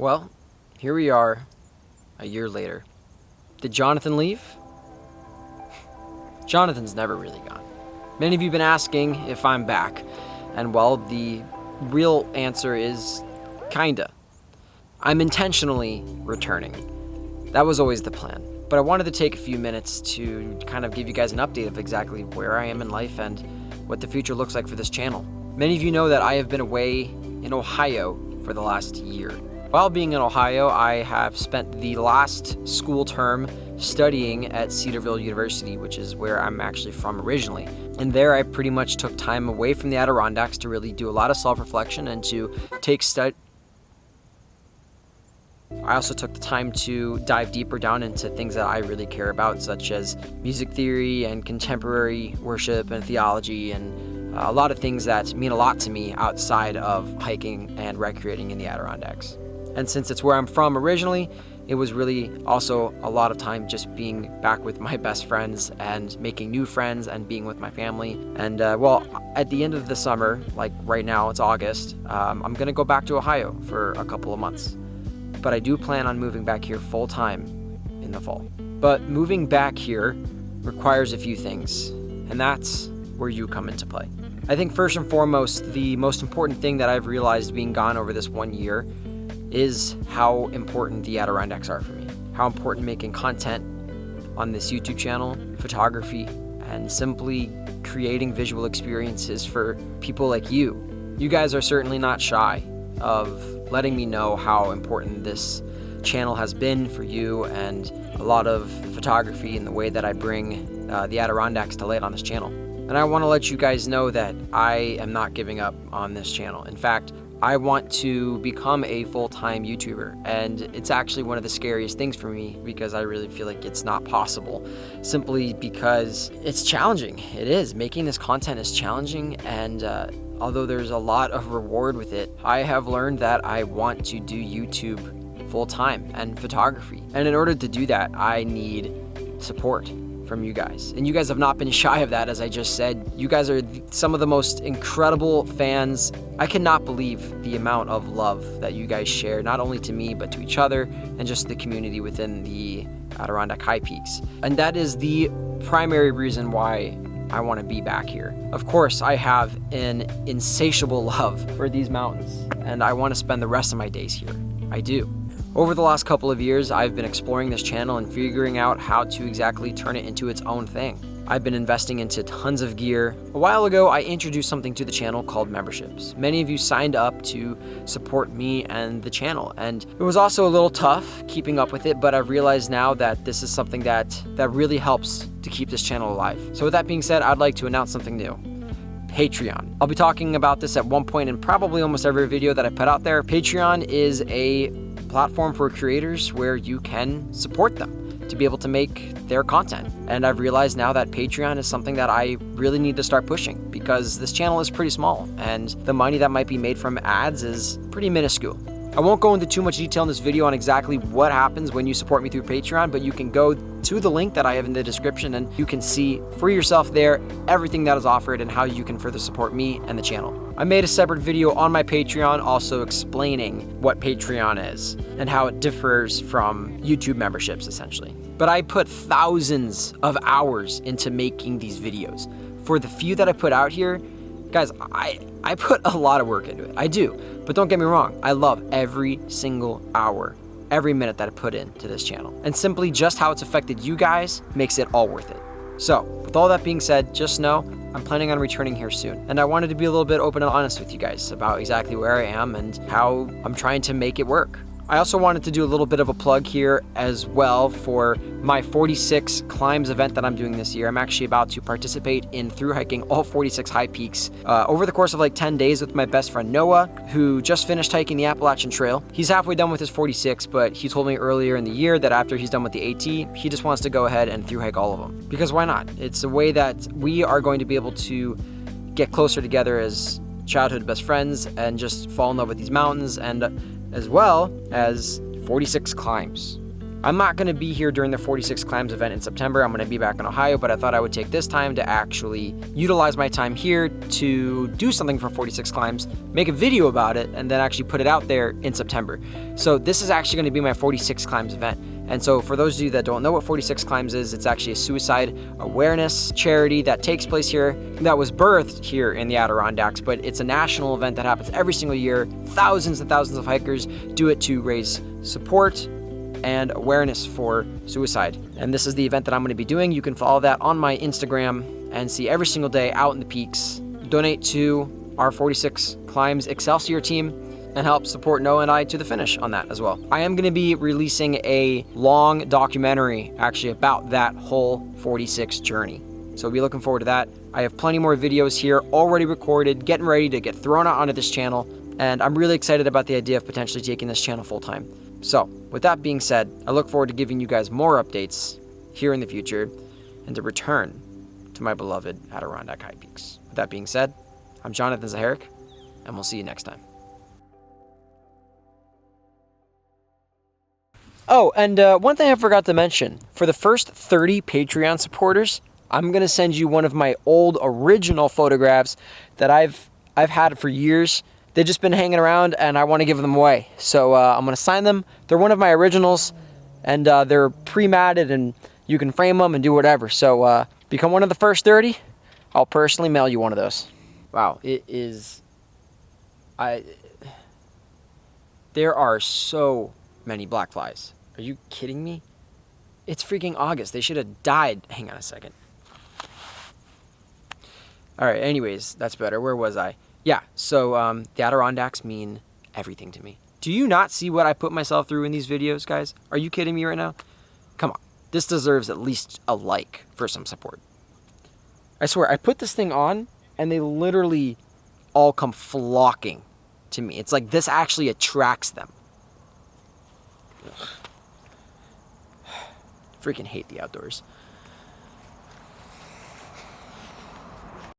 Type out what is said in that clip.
Well, here we are, a year later. Did Jonathan leave? Jonathan's never really gone. Many of you have been asking if I'm back, and well, the real answer is kinda. I'm intentionally returning. That was always the plan. But I wanted to take a few minutes to kind of give you guys an update of exactly where I am in life and what the future looks like for this channel. Many of you know that I have been away in Ohio for the last year. While being in Ohio, I have spent the last school term studying at Cedarville University, which is where I'm actually from originally. And there I pretty much took time away from the Adirondacks to really do a lot of self-reflection and to take I also took the time to dive deeper down into things that I really care about, such as music theory and contemporary worship and theology, and a lot of things that mean a lot to me outside of hiking and recreating in the Adirondacks. And since it's where I'm from originally, it was really also a lot of time just being back with my best friends and making new friends and being with my family. And well, at the end of the summer, like right now, it's August, I'm gonna go back to Ohio for a couple of months. But I do plan on moving back here full time in the fall. But moving back here requires a few things, and that's where you come into play. I think first and foremost, the most important thing that I've realized being gone over this 1 year is how important the Adirondacks are for me. How important making content on this YouTube channel, photography, and simply creating visual experiences for people like you. You guys are certainly not shy of letting me know how important this channel has been for you and a lot of photography and the way that I bring the Adirondacks to light on this channel. And I want to let you guys know that I am not giving up on this channel. In fact, I want to become a full-time YouTuber, and it's actually one of the scariest things for me because I really feel like it's not possible, simply because it's challenging. It is. Making this content is challenging, and although there's a lot of reward with it, I have learned that I want to do YouTube full-time and photography. And in order to do that, I need support from you guys. And you guys have not been shy of that, as I just said. You guys are some of the most incredible fans. I cannot believe the amount of love that you guys share, not only to me, but to each other and just the community within the Adirondack High Peaks. And that is the primary reason why I want to be back here. Of course, I have an insatiable love for these mountains, and I want to spend the rest of my days here. I do. Over the last couple of years, I've been exploring this channel and figuring out how to exactly turn it into its own thing. I've been investing into tons of gear. A while ago, I introduced something to the channel called memberships. Many of you signed up to support me and the channel, and it was also a little tough keeping up with it, but I've realized now that this is something that really helps to keep this channel alive. So with that being said, I'd like to announce something new. Patreon. I'll be talking about this at one point in probably almost every video that I put out there. Patreon is a platform for creators where you can support them to be able to make their content. And I've realized now that Patreon is something that I really need to start pushing because this channel is pretty small and the money that might be made from ads is pretty minuscule. I won't go into too much detail in this video on exactly what happens when you support me through Patreon, but you can go to the link that I have in the description and you can see for yourself there everything that is offered and how you can further support me and the channel. I made a separate video on my Patreon also explaining what Patreon is and how it differs from YouTube memberships essentially. But I put thousands of hours into making these videos. For the few that I put out here, guys, I put a lot of work into it. I do. But don't get me wrong, I love every single hour, every minute that I put into this channel. And simply just how it's affected you guys makes it all worth it. So, with all that being said, just know I'm planning on returning here soon. And I wanted to be a little bit open and honest with you guys about exactly where I am and how I'm trying to make it work. I also wanted to do a little bit of a plug here as well for my 46 climbs event that I'm doing this year. I'm actually about to participate in through hiking all 46 high peaks over the course of like 10 days with my best friend Noah, who just finished hiking the Appalachian Trail. He's halfway done with his 46, but he told me earlier in the year that after he's done with the AT, he just wants to go ahead and through hike all of them. Because why not? It's a way that we are going to be able to get closer together as childhood best friends and just fall in love with these mountains, and as well as 46 climbs. I'm not going to be here during the 46 Climbs event in September. I'm going to be back in Ohio, but I thought I would take this time to actually utilize my time here to do something for 46 Climbs, make a video about it, and then actually put it out there in September. So this is actually going to be my 46 Climbs event. And so for those of you that don't know what 46 Climbs is, it's actually a suicide awareness charity that takes place here, that was birthed here in the Adirondacks, but it's a national event that happens every single year. Thousands and thousands of hikers do it to raise support and awareness for suicide. And this is the event that I'm going to be doing. You can follow that on my Instagram and see every single day out in the peaks. Donate to our 46 Climbs Excelsior team and help support Noah and I to the finish on that as well. I am going to be releasing a long documentary actually about that whole 46 journey. So be looking forward to that. I have plenty more videos here already recorded, getting ready to get thrown out onto this channel. And I'm really excited about the idea of potentially taking this channel full time. So with that being said, I look forward to giving you guys more updates here in the future and to return to my beloved Adirondack High Peaks. With that being said, I'm Jonathan Zaharek, and we'll see you next time. Oh, and one thing I forgot to mention, for the first 30 Patreon supporters, I'm going to send you one of my old original photographs that I've had for years. They've just been hanging around and I want to give them away. So I'm going to sign them. They're one of my originals and they're pre-matted and you can frame them and do whatever. So become one of the first 30. I'll personally mail you one of those. Wow, it is... There are so many black flies. Are you kidding me? It's freaking August. They should have died. Hang on a second. All right, anyways, that's better. Where was I? Yeah, so the Adirondacks mean everything to me. Do you not see what I put myself through in these videos, guys? Are you kidding me right now? Come on. This deserves at least a like for some support. I swear, I put this thing on, and they literally all come flocking to me. It's like this actually attracts them. Ugh. Freaking hate the outdoors.